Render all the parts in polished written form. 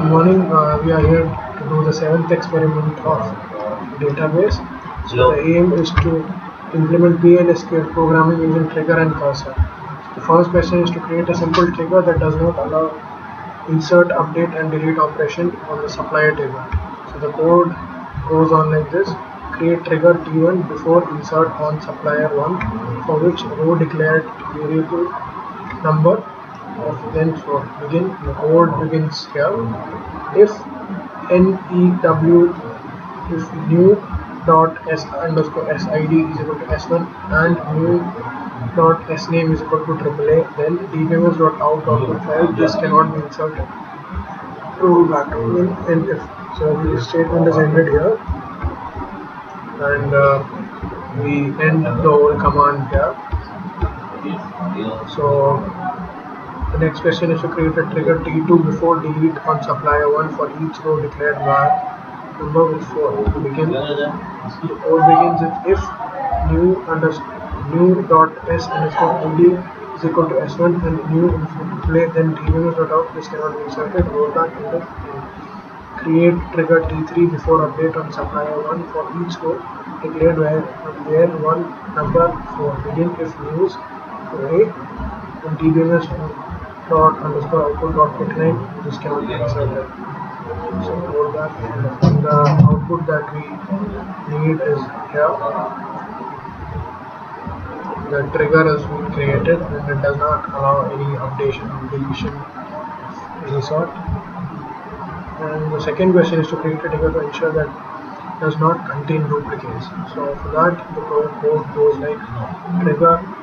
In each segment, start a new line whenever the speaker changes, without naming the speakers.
morning. We are here to do the seventh experiment of database. So the aim is to implement PLSQL programming using trigger and cursor. The first question is to create a simple trigger that does not allow insert, update and delete operation on the supplier table. So the code goes on like this. Create trigger T1 before insert on supplier 1, for which row declared variable number of length 4. The code begins here. If new dot s underscore sid is equal to s1 and new dot sname is equal to AAA, then dbms dot out output file this cannot be inserted. Roll back to end if. So the statement is ended here, and we end the whole command here. So the next question is to create a trigger T2 before delete on supplier 1 for each row declared var number with 4. To begin, the code begins with if new dot s underscore id is equal to s1 and new play, then dbms dot out this cannot be inserted. Roll back into create trigger T3 before update on supplier 1 for each row declared where 1 number 4. Begin if news array and dbms dot underscore output dot decline this cannot be inserted. So roll back, and the output that we need is here. The trigger is being created and it does not allow any updation or deletion of any sort. And the second question is to create a trigger to ensure that it does not contain duplicates. So for that, the code goes like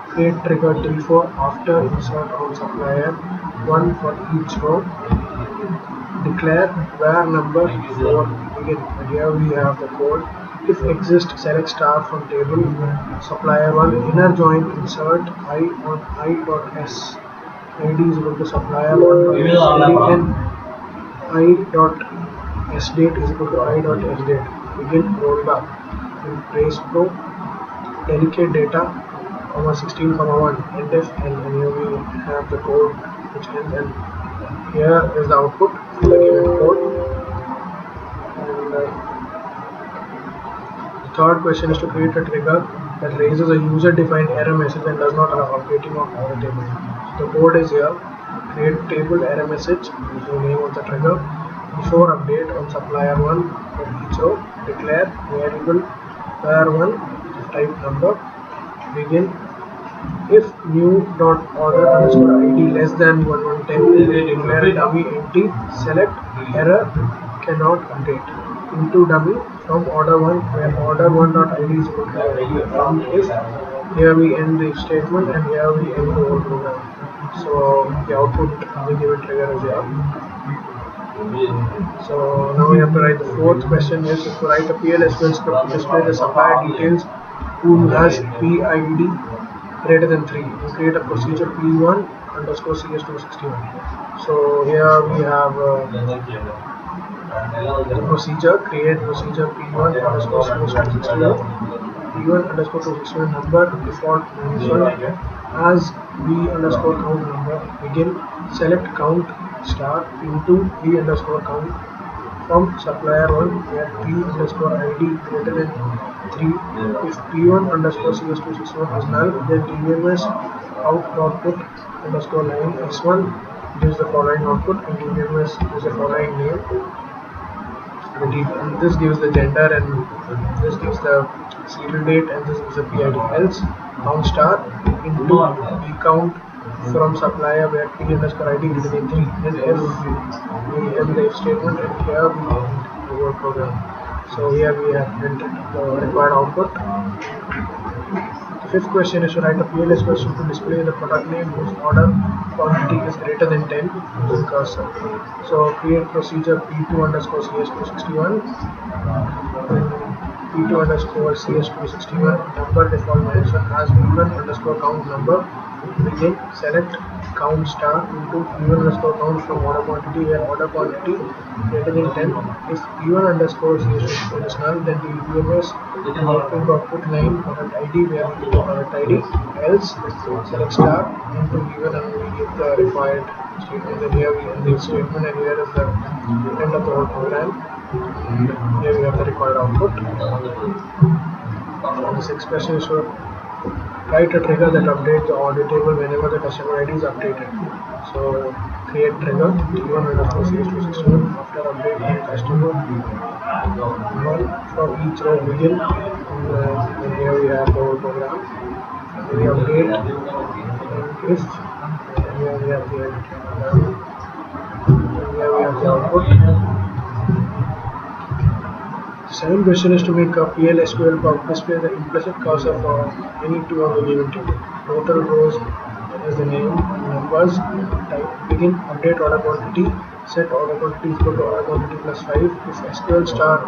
create trigger T4 after insert on supplier 1 for each row. Declare var number 4 begin. And here we have the code. If exist, select star from table supplier 1 inner join insert I on I dot s id is equal to supplier 1 dot and I dot s date is equal to I dot s date. Begin roll back in trace pro delicate data 16, 1 end if, and here we have the code which ends, and here is the output for the given code. And the third question is to create a trigger that raises a user defined error message and does not allow updating of order table. So the code is here. Create table error message is the name of the trigger before update on supplier 1 for each row. Declare variable var1 type number. Begin if new dot order underscore id less than 1110 declare dummy empty. Select error cannot update into dummy from order 1 where order 1 dot id is equal to from if. Here we end the statement and here we end the whole program. So the output of the given trigger is here. So now we have to write the fourth question is to write a PLSQL script to display the supplier details who has PID greater than 3. We create a procedure P1 underscore CS261. So here we have the procedure, create procedure P1 underscore CS261. P1 underscore 261 number default -1 as B underscore count number. Begin select count star into P underscore count from supplier 1 where P underscore ID greater than 3. If P1 underscore CS261 is null, then dbms output underscore line s1 gives the following output and dbms gives the following name. And this gives the gender and this gives the serial date and this gives the PID. Else count star into P count from supplier where P underscore ID greater than 3. And if we end the if statement and here we end the whole program. So here we have entered the required output. The fifth question is to write a PLS question to display the product name whose order quantity is greater than 10 using cursor. So create procedure P2 underscore CS261 and P2 underscore CS261 number default -1 as P1 underscore count number. Begin select count star into P1 underscore count from order quantity where order quantity greater than 10. If P1 underscore CS261 is null, then dbms output line product ID where we get the product ID. Else select star into P1 and we get the required statement. Then here we have the statement, and here is the end of the whole program. And here we have the required output. And the sixth question is to write a trigger that updates the audit table whenever the customer ID is updated. So create trigger T1 underscore series 261 after updating customer one for each row begin. And here we have the whole program. We update and if, and here we have the end. And here we have the output. Second question is to make a PL SQL block display the implicit cursor for any two on the given table. Total rows is the name, numbers, type, begin, update order quantity, set order quantity equal to order quantity plus 5. If SQL star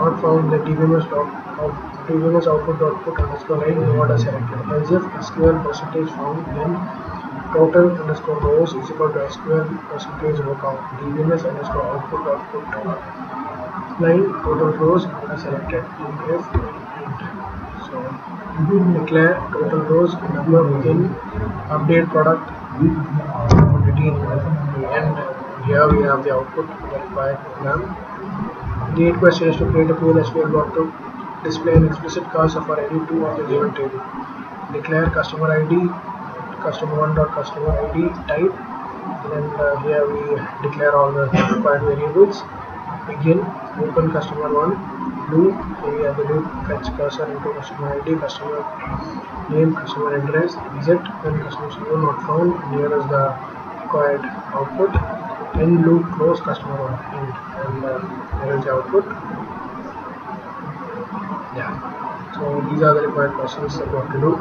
not found, then dbms output dot put underscore line no order selected. As if SQL percentage found, then total underscore rows is equal to SQL percentage row count. dbms underscore output dot put line total rows are selected in if so declare total rows number within update product quantity in the end. Here we have the output of the required program. The eighth question is to create a PLSQL block to display an explicit cursor for any two of the given table. Declare customer ID customer1 dot customer ID type, and here we declare all the required variables. Begin, open customer1, loop, we have the loop fetch cursor into customer ID, customer name, customer address, exit, when customer is not found, and here is the required output, end loop close customer1, end, and here is the output. Yeah, so these are the required questions that we have to do.